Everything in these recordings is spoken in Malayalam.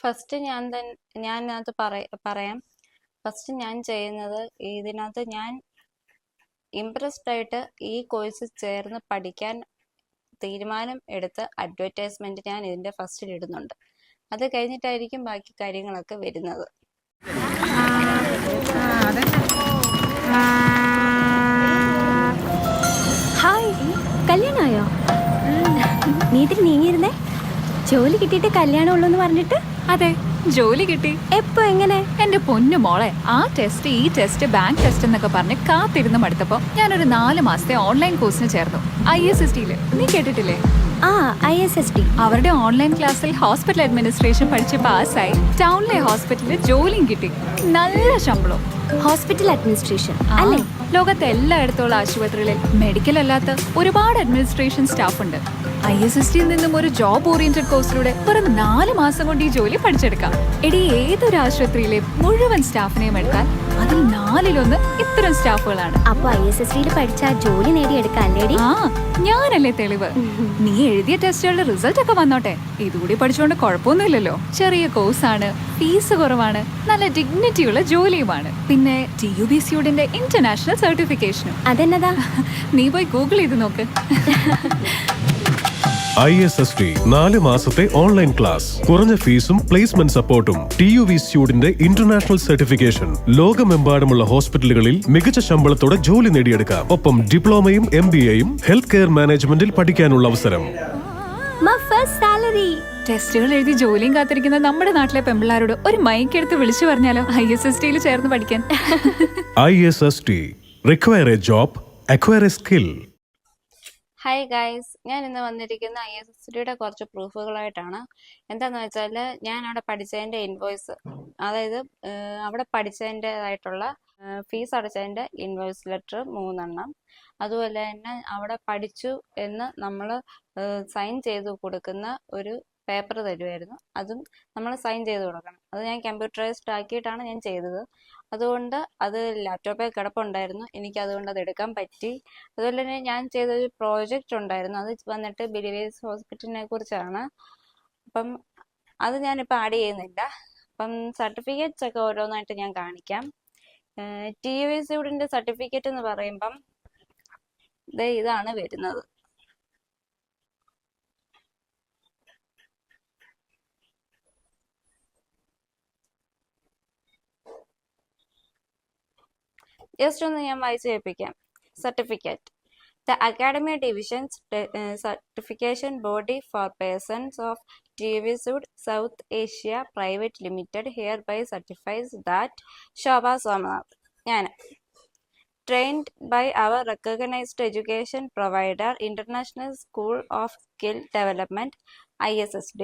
ഫസ്റ്റ് ഞാനത് പറയാം. ഫസ്റ്റ് ഞാൻ ചെയ്യുന്നത്, ഇതിനകത്ത് ഞാൻ ഇംപ്രസ്ഡ് ആയിട്ട് ഈ കോഴ്സ് ചേർന്ന് പഠിക്കാൻ തീരുമാനം എടുത്ത് അഡ്വർടൈസ്മെന്റ് ഞാൻ ഇതിന്റെ ഫസ്റ്റിൽ ഇടുന്നുണ്ട്. അത് കഴിഞ്ഞിട്ടായിരിക്കും ബാക്കി കാര്യങ്ങളൊക്കെ വരുന്നത്. ഹായ്, കല്യാണമായോ? നീ ഇതിൽ നീങ്ങിയിരുന്നേ. ജോലി കിട്ടിയിട്ട് കല്യാണം ഉള്ളൂ എന്ന് പറഞ്ഞിട്ട്. അതെ, ജോലി കിട്ടി. എപ്പോ, എങ്ങനെ? എന്റെ പൊന്നു മോളെ, ആ ടെസ്റ്റ് ഈ ടെസ്റ്റ് ബാങ്ക് ടെസ്റ്റ് എന്നൊക്കെ പറഞ്ഞ് കാത്തിരുന്ന് മടുത്തപ്പോ ഞാനൊരു 4 മാസത്തെ ഓൺലൈൻ കോഴ്സിന് ചേർന്നു. ISST നീ കേട്ടിട്ടില്ലേ? ആ, ISST. അവരുടെ ഓൺലൈൻ ക്ലാസ്സിൽ ഹോസ്പിറ്റൽ അഡ്മിനിസ്ട്രേഷൻ പഠിച്ച് പാസ്സായി ടൗണിലെ ഹോസ്പിറ്റലിൽ ജോലിയും കിട്ടി. നല്ല ശമ്പളം. ഹോസ്പിറ്റൽ അഡ്മിനിസ്ട്രേഷൻ അല്ലേ? ലോകത്തെ എല്ലായിടത്തുള്ള ആശുപത്രികളിൽ മെഡിക്കൽ അല്ലാത്ത ഒരുപാട് അഡ്മിനിസ്ട്രേഷൻ സ്റ്റാഫ് ഉണ്ട്. ISSTയിൽ നിന്നും ഒരു ജോബ് ഓറിയന്റഡ് കോഴ്സിലൂടെ വെറും 4 മാസം കൊണ്ട് ഈ ജോലി പഠിച്ചെടുക്കാം. എടി, ഏതൊരു ആശുപത്രിയിലെ മുഴുവൻ സ്റ്റാഫിനെയും എടുത്താൽ അതിൽ 4/1 ഇത്തരം സ്റ്റാഫുകളാണ്. അപ്പൊ ISSTയിൽ പഠിച്ചാൽ ജോലി നേടിയെടുക്കാം അല്ലേടി? ആ, ഞാനല്ലേ തെളിവ്. നീ എഴുതിയ ടെസ്റ്റുകളുടെ റിസൾട്ട് ഒക്കെ വന്നോട്ടെ. ഇതുകൂടി പഠിച്ചുകൊണ്ട് കുഴപ്പമൊന്നുമില്ലല്ലോ. ചെറിയ കോഴ്സാണ്, ഫീസ് കുറവാണ്, നല്ല ഡിഗ്നിറ്റിയുള്ള ജോലിയുമാണ്. പിന്നെ TUBCയുടെ ഇന്റർനാഷണൽ സർട്ടിഫിക്കേഷനും. അതെന്നതാ? നീ പോയി ഗൂഗിൾ ചെയ്ത് നോക്ക്. ISST 4 മാസത്തെ ഓൺലൈൻ ക്ലാസ്, കുറഞ്ഞ ഫീസും പ്ലേസ്മെന്റ് സപ്പോർട്ടും, TUBCയുടെ ഇന്റർനാഷണൽ സർട്ടിഫിക്കേഷൻ, ലോകമെമ്പാടുമുള്ള ഹോസ്പിറ്റലുകളിൽ മികച്ച ശമ്പളത്തോടെ ജോലി നേടിയെടുക്കാം. ഒപ്പം ഡിപ്ലോമയും MBAയും ഹെൽത്ത് കെയർ മാനേജ്മെന്റിൽ പഠിക്കാനുള്ള അവസരം. ടെസ്റ്റുകൾ എഴുതി ജോലിയും കാത്തിരിക്കുന്ന നമ്മുടെ നാട്ടിലെ പെമ്പിള്ളാരോട് ഒരു മൈക്ക് എടുത്ത് വിളിച്ചു പറഞ്ഞാലോ ISSTയിൽ ചേർന്ന് പഠിക്കാൻ. ISST require A job, acquire A skill. Hi guys, ഞാൻ ഇന്ന് വന്നിരിക്കുന്ന ISSTയുടെ കുറച്ച് പ്രൂഫുകളായിട്ടാണ്. എന്താന്ന് വെച്ചാൽ, ഞാൻ അവിടെ പഠിച്ചതിൻ്റെ ഇൻവോയ്സ്, അതായത് അവിടെ പഠിച്ചതിൻ്റെതായിട്ടുള്ള ഫീസ് അടച്ചതിൻ്റെ ഇൻവോയ്സ് ലെറ്റർ 3 എണ്ണം, അതുപോലെ തന്നെ അവിടെ പഠിച്ചു എന്ന് നമ്മൾ സൈൻ ചെയ്ത് കൊടുക്കുന്ന ഒരു പേപ്പർ തരുമായിരുന്നു. അതും നമ്മൾ സൈൻ ചെയ്ത് കൊടുക്കണം. അത് ഞാൻ കമ്പ്യൂട്ടറൈസ്ഡ് ആക്കിയിട്ടാണ് ഞാൻ ചെയ്തത്. അതുകൊണ്ട് അത് ലാപ്ടോപ്പിൽ കിടപ്പുണ്ടായിരുന്നു. എനിക്ക് അതുകൊണ്ട് അത് എടുക്കാൻ പറ്റി. അതുപോലെ തന്നെ ഞാൻ ചെയ്തൊരു പ്രോജക്റ്റ് ഉണ്ടായിരുന്നു. അത് വന്നിട്ട് ബിലിവേഴ്സ് ഹോസ്പിറ്റലിനെ കുറിച്ചാണ്. അപ്പം അത് ഞാനിപ്പോൾ ആഡ് ചെയ്യുന്നില്ല. അപ്പം സർട്ടിഫിക്കറ്റ്സ് ഒക്കെ ഓരോന്നായിട്ട് ഞാൻ കാണിക്കാം. TUBCയുടെ സർട്ടിഫിക്കറ്റ് എന്ന് പറയുമ്പം ഇതാണ് വരുന്നത്. ജസ്റ്റ് ഒന്ന് ഞാൻ വായിച്ചു കേൾപ്പിക്കാം. Certificate. The Academy Division's certification body for persons of TUBC South Asia Private Limited hereby certifies that Shobha Somanath, ഞാൻ trained by our recognized education provider, International School of Skill Development ISST,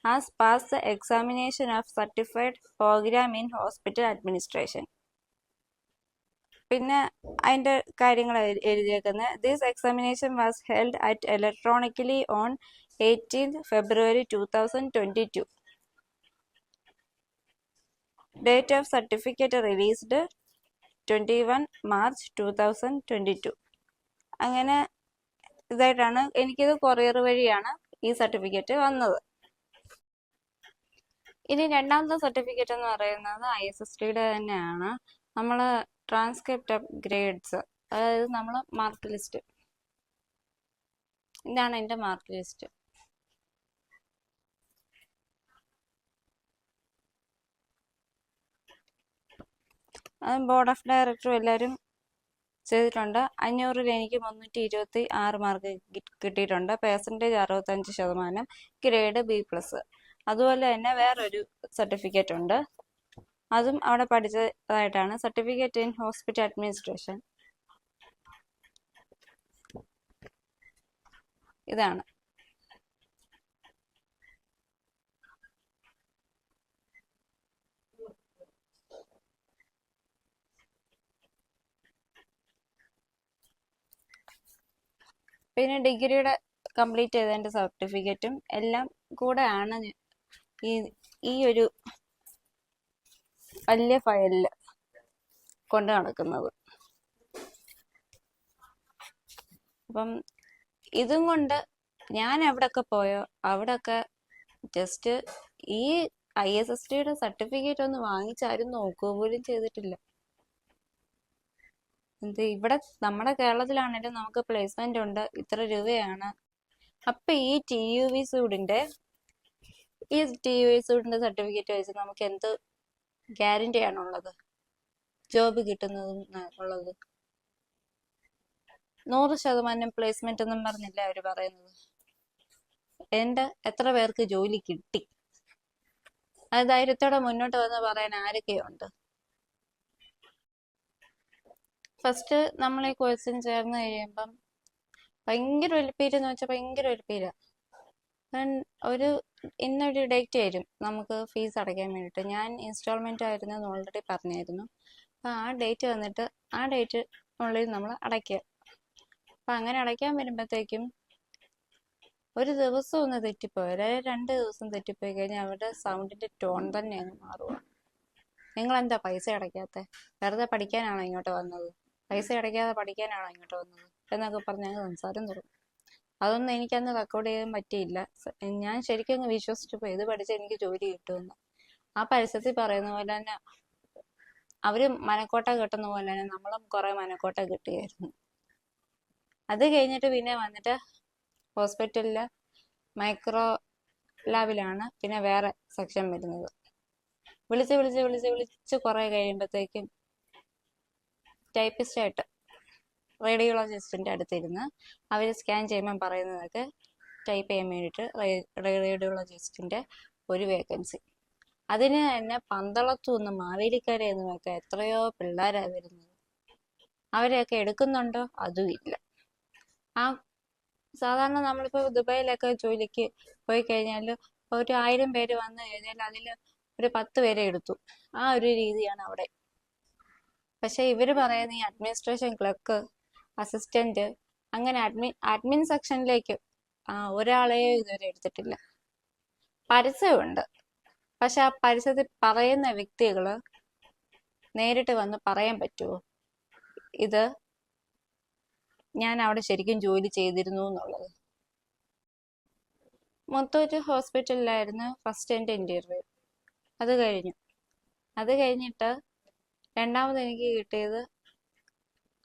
has passed the examination of certified program in hospital administration. പിന്നെ അതിൻ്റെ കാര്യങ്ങൾ എഴുതിയേക്കുന്നത്, this examination was held at electronically on 18th February 2022. Date of certificate released 21 March 2022. അങ്ങനെ ഇതായിട്ടാണ് എനിക്കിത് കൊറിയർ വഴിയാണ് ഈ സർട്ടിഫിക്കറ്റ് വന്നത്. ഇനി രണ്ടാമത്തെ സർട്ടിഫിക്കറ്റ് എന്ന് പറയുന്നത് ISSTയുടെ തന്നെയാണ്. നമ്മൾ ട്രാൻസ്ക്രിപ്റ്റ് അപ്ഗ്രേഡ്സ്, അതായത് നമ്മൾ മാർക്ക് ലിസ്റ്റ്, ഇതാണ് എൻ്റെ മാർക്ക് ലിസ്റ്റ്. അത് ബോർഡ് ഓഫ് ഡയറക്ടറും എല്ലാവരും ചെയ്തിട്ടുണ്ട്. 500-ൽ എനിക്ക് 326 മാർക്ക് കിട്ടിയിട്ടുണ്ട്. Percentage 65%, grade B+. അതുപോലെ തന്നെ വേറൊരു സർട്ടിഫിക്കറ്റ് ഉണ്ട്. അതും അവിടെ പഠിച്ചതായിട്ടാണ്. സർട്ടിഫിക്കറ്റ് ഇൻ ഹോസ്പിറ്റൽ അഡ്മിനിസ്ട്രേഷൻ, ഇതാണ്. പിന്നെ ഡിഗ്രിയുടെ കംപ്ലീറ്റ് ചെയ്തതിൻ്റെ സർട്ടിഫിക്കറ്റും എല്ലാം കൂടെ ആണ് ഈ ഒരു വലിയ ഫയലിൽ കൊണ്ട് നടക്കുന്നത്. അപ്പം ഇതും കൊണ്ട് ഞാൻ എവിടെയൊക്കെ പോയോ അവിടെയൊക്കെ ജസ്റ്റ് ഈ ISSDയുടെ സർട്ടിഫിക്കറ്റ് ഒന്ന് വാങ്ങിച്ചാരും നോക്കുക പോലും ചെയ്തിട്ടില്ല. ഇവിടെ നമ്മുടെ കേരളത്തിലാണെങ്കിലും നമുക്ക് പ്ലേസ്മെന്റ് ഉണ്ട്, ഇത്ര രൂപയാണ്. അപ്പൊ ഈ TUV സൂഡിന്റെ സർട്ടിഫിക്കറ്റ് വെച്ച് നമുക്ക് എന്ത് ഗ്യാരണ്ടി ആണുള്ളത് ജോബ് കിട്ടുന്നത്? 100% പ്ലേസ്മെന്റ് എന്നും പറഞ്ഞില്ല അവര് പറയുന്നത്. എത്ര പേർക്ക് ജോലി കിട്ടി? അത് ധൈര്യത്തോടെ മുന്നോട്ട് വന്ന് പറയാൻ ആരൊക്കെയുണ്ട്? ഫസ്റ്റ് നമ്മൾ ഈ കോഴ്സിന് ചേർന്ന് കഴിയുമ്പം ഭയങ്കര ഒലിപ്പീരെന്ന് വെച്ചാൽ ഭയങ്കര ഒലിപ്പീര. ഇന്നൊരു ഡേറ്റ് വരും നമുക്ക് ഫീസ് അടയ്ക്കാൻ വേണ്ടിയിട്ട്. ഞാൻ ഇൻസ്റ്റാൾമെന്റ് ആയിരുന്നു എന്ന് ഓൾറെഡി പറഞ്ഞായിരുന്നു. അപ്പം ആ ഡേറ്റ് വന്നിട്ട് ആ ഡേറ്റിനുള്ളിൽ നമ്മൾ അടയ്ക്കുക. അപ്പം അങ്ങനെ അടയ്ക്കാൻ വരുമ്പോഴത്തേക്കും ഒരു ദിവസം ഒന്ന് തെറ്റിപ്പോയി, അതായത് 2 ദിവസം തെറ്റിപ്പോയി കഴിഞ്ഞാൽ അവരുടെ സൗണ്ടിന്റെ ടോൺ തന്നെ അങ്ങ് മാറുക. നിങ്ങൾ എന്താ പൈസ അടയ്ക്കാത്ത? വെറുതെ പഠിക്കാനാണോ ഇങ്ങോട്ട് വന്നത്? പൈസ അടയ്ക്കാതെ പഠിക്കാനാണോ ഇങ്ങോട്ട് വന്നത് എന്നൊക്കെ പറഞ്ഞ് ഞങ്ങൾ സംസാരം തുടങ്ങും. അതൊന്നും എനിക്കന്ന് റെക്കോർഡ് ചെയ്യാൻ പറ്റിയില്ല. ഞാൻ ശരിക്കും അങ്ങ് വിശ്വസിച്ചു പോയി ഇത് പഠിച്ച് എനിക്ക് ജോലി കിട്ടുമെന്ന്. ആ പരസ്യത്തിൽ പറയുന്ന പോലെ തന്നെ അവര് മനക്കോട്ട കെട്ടുന്ന പോലെ തന്നെ നമ്മളും കുറെ മനക്കോട്ട കിട്ടുകയായിരുന്നു. അത് കഴിഞ്ഞിട്ട് പിന്നെ വന്നിട്ട് ഹോസ്പിറ്റലില് മൈക്രോ ലാബിലാണ് പിന്നെ വേറെ സെക്ഷൻ വരുന്നത്. വിളിച്ച് കുറെ കഴിയുമ്പോഴത്തേക്കും ടൈപ്പിസ്റ്റ് ആയിട്ട് റേഡിയോളജിസ്റ്റിന്റെ അടുത്തിരുന്ന് അവർ സ്കാൻ ചെയ്യുമ്പോൾ പറയുന്നതൊക്കെ ടൈപ്പ് ചെയ്യാൻ വേണ്ടിയിട്ട് റേഡിയോളജിസ്റ്റിന്റെ ഒരു വേക്കൻസി. അതിന് തന്നെ പന്തളത്തുനിന്ന് മാവേലിക്കരയെന്നുമൊക്കെ എത്രയോ പിള്ളേരാണ് വരുന്നത്. അവരെയൊക്കെ എടുക്കുന്നുണ്ടോ? അതും ഇല്ല. സാധാരണ നമ്മളിപ്പോ ദുബായിലൊക്കെ ജോലിക്ക് പോയി കഴിഞ്ഞാൽ ഒരു 1000 പേര് വന്നു കഴിഞ്ഞാൽ അതിൽ ഒരു 10 പേരെ എടുത്തു. ആ ഒരു രീതിയാണ് അവിടെ. പക്ഷെ ഇവര് പറയുന്ന ഈ അഡ്മിനിസ്ട്രേഷൻ ക്ലർക്ക്, അസിസ്റ്റന്റ്, അങ്ങനെ അഡ്മിൻ സെക്ഷനിലേക്ക് ഒരാളെയോ ഇതുവരെ എടുത്തിട്ടില്ല. പരസ്യമുണ്ട്, പക്ഷെ ആ പരസ്യത്തിൽ പറയുന്ന വ്യക്തികള് നേരിട്ട് വന്ന് പറയാൻ പറ്റുമോ ഇത് ഞാൻ അവിടെ ശരിക്കും ജോലി ചെയ്തിരുന്നു എന്നുള്ളത്? മൊത്തം ഹോസ്പിറ്റലിലായിരുന്നു ഫസ്റ്റ് എൻ്റെ ഇന്റർവ്യൂ. അത് കഴിഞ്ഞിട്ട് രണ്ടാമത് എനിക്ക് കിട്ടിയത്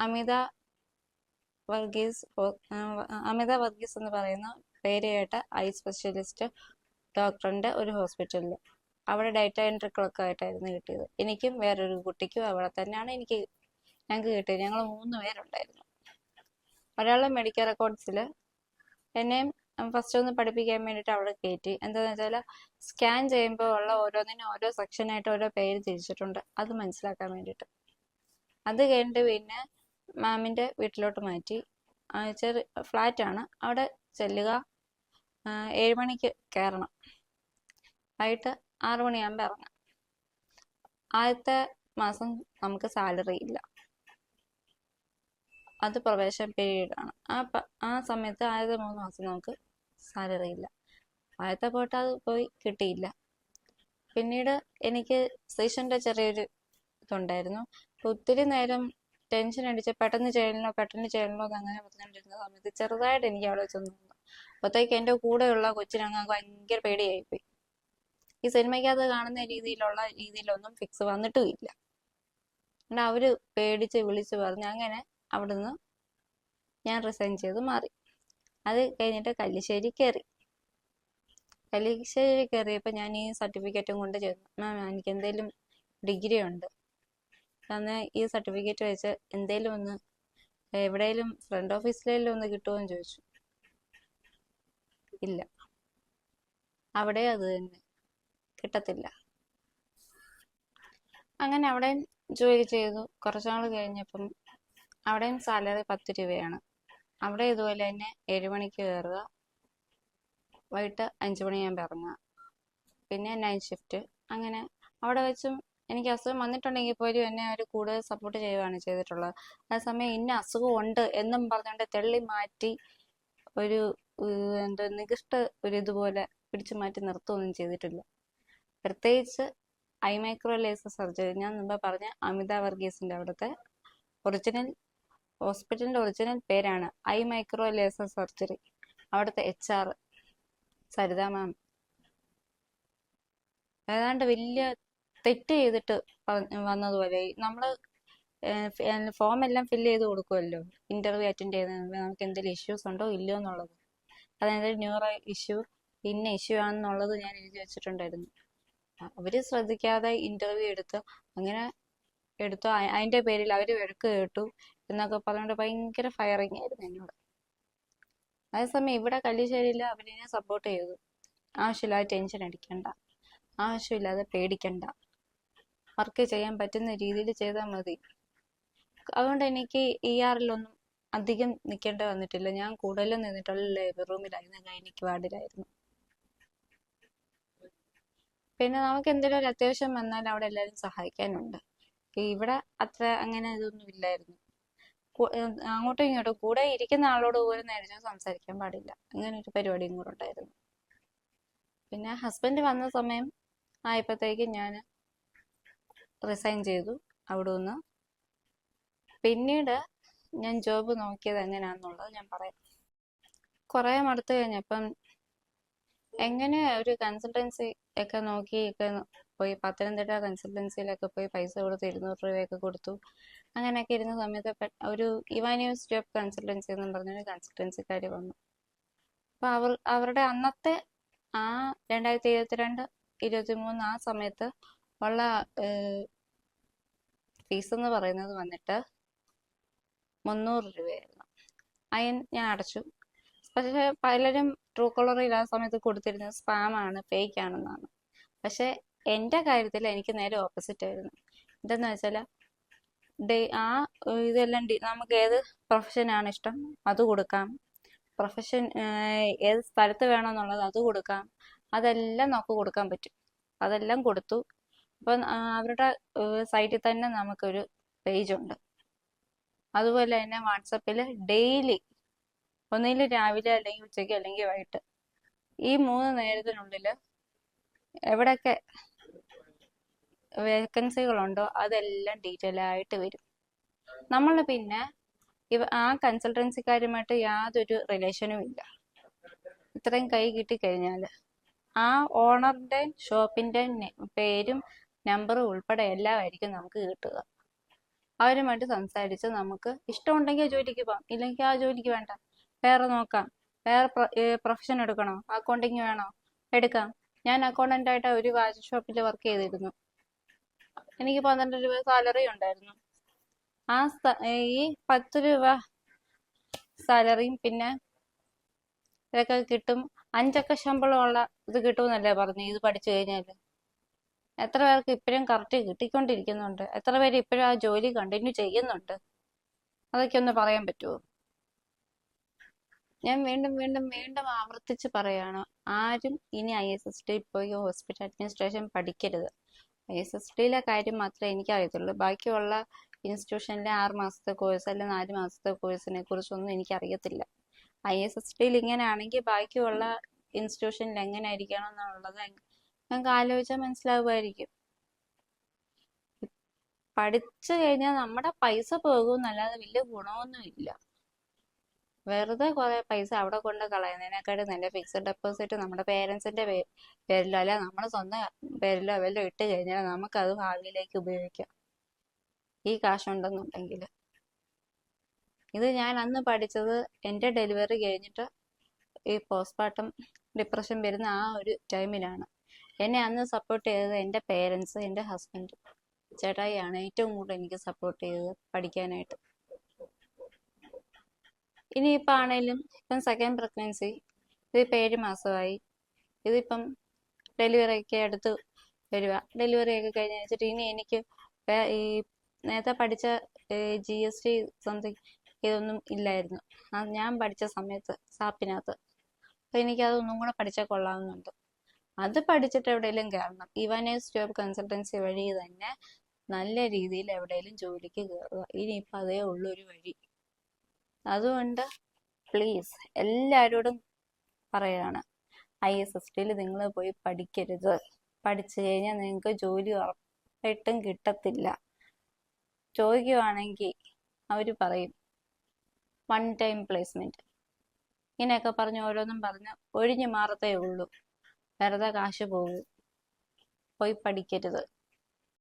അമിത വർഗീസ് എന്ന് പറയുന്ന പേര് കേട്ട ഐ സ്പെഷ്യലിസ്റ്റ് ഡോക്ടറിന്റെ ഒരു ഹോസ്പിറ്റലിൽ. അവിടെ ഡേറ്റ എൻട്രി ക്ലർക്ക് ആയിട്ടായിരുന്നു കിട്ടിയത്. എനിക്കും വേറൊരു കുട്ടിക്കും അവിടെ തന്നെയാണ് ഞങ്ങൾക്ക് കിട്ടിയത്. ഞങ്ങൾ 3 പേരുണ്ടായിരുന്നു. ഒരാൾ മെഡിക്കൽ റെക്കോർഡ്സിൽ എന്നെയും ഫസ്റ്റ് ഒന്ന് പഠിപ്പിക്കാൻ വേണ്ടിയിട്ട് അവിടെ കയറ്റി. എന്താണെന്ന് വെച്ചാൽ സ്കാൻ ചെയ്യുമ്പോൾ ഉള്ള ഓരോന്നിനും ഓരോ സെക്ഷനായിട്ട് ഓരോ പേര് തിരിച്ചിട്ടുണ്ട്, അത് മനസ്സിലാക്കാൻ വേണ്ടിയിട്ട്. അത് കഴിഞ്ഞിട്ട് പിന്നെ മാമിൻ്റെ വീട്ടിലോട്ട് മാറ്റി. ചെറിയ ഫ്ലാറ്റാണ്, അവിടെ ചെല്ലുക, 7 മണിക്ക് കയറണം, വൈകിട്ട് 6 മണിയാകുമ്പോൾ ഇറങ്ങാം. ആദ്യത്തെ മാസം നമുക്ക് സാലറി ഇല്ല, അത് പ്രൊബേഷൻ പീരീഡ് ആണ്. ആ സമയത്ത് ആദ്യത്തെ 3 മാസം നമുക്ക് സാലറി ഇല്ല. ആദ്യത്തെ പോയിട്ട് അത് പോയി കിട്ടിയില്ല. പിന്നീട് എനിക്ക് സീഷന്റെ ചെറിയൊരു ഇതുണ്ടായിരുന്നു. ഒത്തിരി നേരം ടെൻഷൻ അടിച്ച് പെട്ടെന്ന് ചെയ്യണല്ലോ എന്ന് അങ്ങനെ പറഞ്ഞുകൊണ്ടിരുന്ന സമയത്ത് ചെറുതായിട്ട് എനിക്ക് അവിടെ ചെന്ന് നിന്നു. അപ്പോഴത്തേക്ക് എൻ്റെ കൂടെയുള്ള കൊച്ചിനങ്ങ് ഭയങ്കര പേടിയായിപ്പോയി. ഈ സിനിമയ്ക്കകത്ത് കാണുന്ന രീതിയിലൊന്നും ഫിക്സ് വന്നിട്ടും ഇല്ല. പിന്നെ അവര് പേടിച്ച് വിളിച്ച് പറഞ്ഞ് അങ്ങനെ അവിടുന്ന് ഞാൻ റിസൈൻ ചെയ്ത് മാറി. അത് കഴിഞ്ഞിട്ട് കല്ലിശ്ശേരി കയറിയപ്പോൾ ഞാൻ ഈ സർട്ടിഫിക്കറ്റും കൊണ്ട് ചെന്നു. മാം, എനിക്ക് എന്തെങ്കിലും ഡിഗ്രി ഉണ്ട്, അന്ന് ഈ സർട്ടിഫിക്കറ്റ് വെച്ച് എന്തേലും ഒന്ന് എവിടെയെങ്കിലും ഫ്രണ്ട് ഓഫീസിലെങ്കിലും ഒന്ന് കിട്ടുമോ എന്ന് ചോദിച്ചു. ഇല്ല, അവിടെ അത് തന്നെ കിട്ടത്തില്ല. അങ്ങനെ അവിടെ ജോലി ചെയ്തു. കുറച്ചുനാൾ കഴിഞ്ഞപ്പം അവിടെയും സാലറി 10 രൂപയാണ്. അവിടെ ഇതുപോലെ തന്നെ 7 മണിക്ക് കയറുക, വൈകിട്ട് 5 മണിയാകുമ്പോൾ ഇറങ്ങുക, പിന്നെ നൈറ്റ് ഷിഫ്റ്റ്. അങ്ങനെ അവിടെ വെച്ചും എനിക്ക് അസുഖം വന്നിട്ടുണ്ടെങ്കിൽ പോലും എന്നെ അവർ കൂടുതൽ സപ്പോർട്ട് ചെയ്യുകയാണ് ചെയ്തിട്ടുള്ളത്. അതേസമയം ഇന്ന അസുഖം ഉണ്ട് എന്നും പറഞ്ഞുകൊണ്ട് തെള്ളി മാറ്റി ഒരു നികൃഷ്ട ഒരു ഇതുപോലെ പിടിച്ചു മാറ്റി നിർത്തുകയൊന്നും ചെയ്തിട്ടില്ല. പ്രത്യേകിച്ച് ഐ മൈക്രോ ലേസർ സർജറി, ഞാൻ മുമ്പ് പറഞ്ഞ അമിത വർഗീസിന്റെ അവിടുത്തെ ഹോസ്പിറ്റലിന്റെ ഒറിജിനൽ പേരാണ് ഐ മൈക്രോ ലേസർ സർജറി. അവിടുത്തെ HR സരിത മാം ഏതാണ്ട് വലിയ തെറ്റ് ചെയ്തിട്ട് വന്നതുപോലെ നമ്മൾ ഫോം എല്ലാം ഫില്ല് ചെയ്ത് കൊടുക്കുമല്ലോ, ഇന്റർവ്യൂ അറ്റൻഡ് ചെയ്യുന്നതിന് നമുക്ക് എന്തെങ്കിലും ഇഷ്യൂസ് ഉണ്ടോ ഇല്ലയോ എന്നുള്ളത്. അതായത് ന്യൂറോ ഇഷ്യൂ ഇന്ന ഇഷ്യൂ ആണെന്നുള്ളത് ഞാൻ എഴുതി വെച്ചിട്ടുണ്ടായിരുന്നു. അവര് ശ്രദ്ധിക്കാതെ ഇന്റർവ്യൂ എടുത്ത് അങ്ങനെ എടുത്തു. അതിന്റെ പേരിൽ അവര് വഴക്ക് കേട്ടു എന്നൊക്കെ പറഞ്ഞുകൊണ്ട് ഭയങ്കര ഫയറിങ് ആയിരുന്നു എന്നോട്. അതേസമയം ഇവിടെ കല്ലിശ്ശേരിയിൽ അവരെന്നെ സപ്പോർട്ട് ചെയ്തു. ആവശ്യമില്ലാതെ ടെൻഷൻ അടിക്കണ്ട, ആവശ്യമില്ലാതെ പേടിക്കണ്ട, വർക്ക് ചെയ്യാൻ പറ്റുന്ന രീതിയിൽ ചെയ്താൽ മതി. അതുകൊണ്ട് എനിക്ക് ER-ലൊന്നും അധികം നിൽക്കേണ്ടി വന്നിട്ടില്ല. ഞാൻ കൂടുതലും നിന്നിട്ടുള്ള ലേബർ റൂമിലായിരുന്നു, ഗൈനിക് വാർഡിലായിരുന്നു. പിന്നെ നമുക്ക് എന്തെങ്കിലും ഒരു അത്യാവശ്യം വന്നാൽ അവിടെ എല്ലാവരും സഹായിക്കാനുണ്ട്. ഇവിടെ അത്ര അങ്ങനെ ഇതൊന്നും ഇല്ലായിരുന്നു. അങ്ങോട്ടും ഇങ്ങോട്ടും കൂടെ ഇരിക്കുന്ന ആളോട് പോലും നേരെ സംസാരിക്കാൻ പാടില്ല, അങ്ങനെ ഒരു പരിപാടിയും കൂടെ ഉണ്ടായിരുന്നു. പിന്നെ ഹസ്ബൻഡ് വന്ന സമയം ആയപ്പോഴത്തേക്കും ഞാൻ റിസൈൻ ചെയ്തു അവിടെ നിന്ന്. പിന്നീട് ഞാൻ ജോബ് നോക്കിയത് എങ്ങനെയാണെന്നുള്ളത് ഞാൻ പറയാം. കുറേ മടുത്തു കഴിഞ്ഞപ്പം എങ്ങനെ ഒരു കൺസൾട്ടൻസി ഒക്കെ നോക്കി ഒക്കെ പോയി പത്തനംതിട്ട കൺസൾട്ടൻസിയിലൊക്കെ പോയി പൈസ കൊടുത്ത് 200 രൂപയൊക്കെ കൊടുത്തു. അങ്ങനെയൊക്കെ ഇരുന്ന സമയത്ത് ഒരു ഇവാനിയോസ് ജോബ് കൺസൾട്ടൻസി എന്നും പറഞ്ഞൊരു കൺസൾട്ടൻസിക്കാർ വന്നു. അപ്പോൾ അവരുടെ അന്നത്തെ ആ 2022, 2023 ആ സമയത്ത് ഉള്ള ഫീസ് എന്ന് പറയുന്നത് വന്നിട്ട് 300 രൂപയായിരുന്നു. അതിന് ഞാൻ അടച്ചു. പക്ഷെ പലരും ട്രൂ കോളറിൽ ആ സമയത്ത് കൊടുത്തിരുന്നത് സ്പാം ആണ്, ഫേക്ക് ആണെന്നാണ്. പക്ഷെ എൻ്റെ കാര്യത്തിൽ എനിക്ക് നേരെ ഓപ്പോസിറ്റ് ആയിരുന്നു. എന്താന്ന് വെച്ചാൽ ആ ഇതെല്ലാം നമുക്ക് ഏത് പ്രൊഫഷനാണ് ഇഷ്ടം അത് കൊടുക്കാം, പ്രൊഫഷൻ ഏത് സ്ഥലത്ത് വേണമെന്നുള്ളത് അത് കൊടുക്കാം, അതെല്ലാം നമുക്ക് കൊടുക്കാൻ പറ്റും. അതെല്ലാം കൊടുത്തു. അപ്പം അവരുടെ സൈറ്റിൽ തന്നെ നമുക്കൊരു പേജുണ്ട്. അതുപോലെ തന്നെ വാട്സപ്പിൽ ഡെയിലി ഒന്നുകിൽ രാവിലെ അല്ലെങ്കിൽ ഉച്ചയ്ക്ക് അല്ലെങ്കിൽ വൈകിട്ട് ഈ 3 നേരത്തിനുള്ളിൽ എവിടെയൊക്കെ വേക്കൻസികളുണ്ടോ അതെല്ലാം ഡീറ്റെയിൽ ആയിട്ട് വരും. നമ്മൾ പിന്നെ ആ കൺസൾട്ടൻസിക്കാരുമായിട്ട് യാതൊരു റിലേഷനും ഇല്ല. ഇത്രയും കൈ കിട്ടിക്കഴിഞ്ഞാൽ ആ ഓണറിന്റെ ഷോപ്പിന്റെ പേരും നമ്പറും ഉൾപ്പെടെ എല്ലാം ആയിരിക്കും നമുക്ക് കിട്ടുക. അവരുമായിട്ട് സംസാരിച്ച് നമുക്ക് ഇഷ്ടമുണ്ടെങ്കിൽ ജോലിക്ക് പോകാം, ഇല്ലെങ്കിൽ ആ ജോലിക്ക് വേണ്ട, വേറെ നോക്കാം. വേറെ പ്രൊഫഷൻ എടുക്കണോ, അക്കൗണ്ടിങ് വേണോ, എടുക്കാം. ഞാൻ അക്കൗണ്ടന്റായിട്ട് ഒരു വാച്ച് ഷോപ്പിൽ വർക്ക് ചെയ്തിരുന്നു. എനിക്ക് 12 രൂപ സാലറി ഉണ്ടായിരുന്നു. ഈ 10 രൂപ സാലറിയും പിന്നെ ഇതൊക്കെ കിട്ടും. 5 ശമ്പളമുള്ള ഇത് കിട്ടുമെന്നല്ലേ പറഞ്ഞു ഇത് പഠിച്ചു കഴിഞ്ഞാൽ. എത്ര പേർക്ക് ഇപ്പോഴും കറക്റ്റ് കിട്ടിക്കൊണ്ടിരിക്കുന്നുണ്ട്? എത്ര പേര് ഇപ്പോഴും ആ ജോലി കണ്ടിന്യൂ ചെയ്യുന്നുണ്ട്? അതൊക്കെ ഒന്ന് പറയാൻ പറ്റുമോ? ഞാൻ വീണ്ടും വീണ്ടും വീണ്ടും ആവർത്തിച്ച് പറയാണ്, ആരും ഇനി ISSD പോയി ഹോസ്പിറ്റൽ അഡ്മിനിസ്ട്രേഷൻ പഠിക്കരുത്. ISSDയിലെ കാര്യം മാത്രമേ എനിക്കറിയത്തുള്ളൂ. ബാക്കിയുള്ള ഇൻസ്റ്റിറ്റ്യൂഷനിലെ 6 മാസത്തെ കോഴ്സ് അല്ലെങ്കിൽ 4 മാസത്തെ കോഴ്സിനെ കുറിച്ചൊന്നും എനിക്കറിയത്തില്ല. ISSDയിൽ ഇങ്ങനെയാണെങ്കിൽ ബാക്കിയുള്ള ഇൻസ്റ്റിറ്റ്യൂഷനിൽ എങ്ങനെ ആയിരിക്കണം എന്നുള്ളത് ഞങ്ങൾക്ക് ആലോചിച്ചാൽ മനസ്സിലാവുമായിരിക്കും. പഠിച്ചു കഴിഞ്ഞാൽ നമ്മുടെ പൈസ പോകുമെന്നല്ലാതെ വലിയ ഗുണമൊന്നും ഇല്ല. വെറുതെ കുറെ പൈസ അവിടെ കൊണ്ട് കളയുന്നതിനെക്കാട്ടും നല്ല ഫിക്സഡ് ഡെപ്പോസിറ്റ് നമ്മുടെ പേരൻസിന്റെ പേരിലോ അല്ല നമ്മുടെ സ്വന്തം പേരിലോ വല്ലതും ഇട്ട് കഴിഞ്ഞാൽ നമുക്കത് ഭാവിയിലേക്ക് ഉപയോഗിക്കാം, ഈ കാശുണ്ടെന്നുണ്ടെങ്കിൽ. ഇത് ഞാൻ അന്ന് പഠിച്ചത് എൻ്റെ ഡെലിവറി കഴിഞ്ഞിട്ട് ഈ പോസ്റ്റ്മോർട്ടം ഡിപ്രഷൻ വരുന്ന ആ ഒരു ടൈമിലാണ്. എന്നെ അന്ന് സപ്പോർട്ട് ചെയ്തത് എൻ്റെ പേരൻസ്, എൻ്റെ ഹസ്ബൻഡ്, ചേട്ടായിയാണ് ഏറ്റവും കൂടുതൽ എനിക്ക് സപ്പോർട്ട് ചെയ്തത് പഠിക്കാനായിട്ട്. ഇനിയിപ്പോൾ ആണേലും ഇപ്പം സെക്കൻഡ് പ്രഗ്നൻസി, ഇതിപ്പോൾ 7 മാസമായി. ഇതിപ്പം ഡെലിവറിയൊക്കെ അടുത്ത് വരിക. ഡെലിവറിയൊക്കെ കഴിഞ്ഞ് വെച്ചിട്ട് ഇനി എനിക്ക് ഈ നേരത്തെ പഠിച്ച GST സംതിങ് ഇതൊന്നും ഇല്ലായിരുന്നു ഞാൻ പഠിച്ച സമയത്ത് സാപ്പിനകത്ത്. അപ്പം എനിക്കതൊന്നും കൂടെ പഠിച്ചാൽ കൊള്ളാമെന്നുണ്ട്. അത് പഠിച്ചിട്ട് എവിടെയെങ്കിലും കയറണം. ഇവാനിയോസ് ജോബ് കൺസൾട്ടൻസി വഴി തന്നെ നല്ല രീതിയിൽ എവിടെയെങ്കിലും ജോലിക്ക് കയറുക. ഇനിയിപ്പോൾ അതേ ഉള്ളൊരു വഴി. അതുകൊണ്ട് പ്ലീസ് എല്ലാവരോടും പറയാണ്, ISSDയിൽ നിങ്ങൾ പോയി പഠിക്കരുത്. പഠിച്ചു കഴിഞ്ഞാൽ നിങ്ങൾക്ക് ജോലി ഉറപ്പായിട്ടും കിട്ടത്തില്ല. ചോദിക്കുവാണെങ്കിൽ അവർ പറയും 1 ടൈം പ്ലേസ്മെന്റ്, ഇങ്ങനെയൊക്കെ പറഞ്ഞ് ഓരോന്നും പറഞ്ഞ് ഒഴിഞ്ഞു മാറത്തേ ഉള്ളൂ. വെറുതെ കാശ് പോകും. പോയി പഠിക്കരുത്.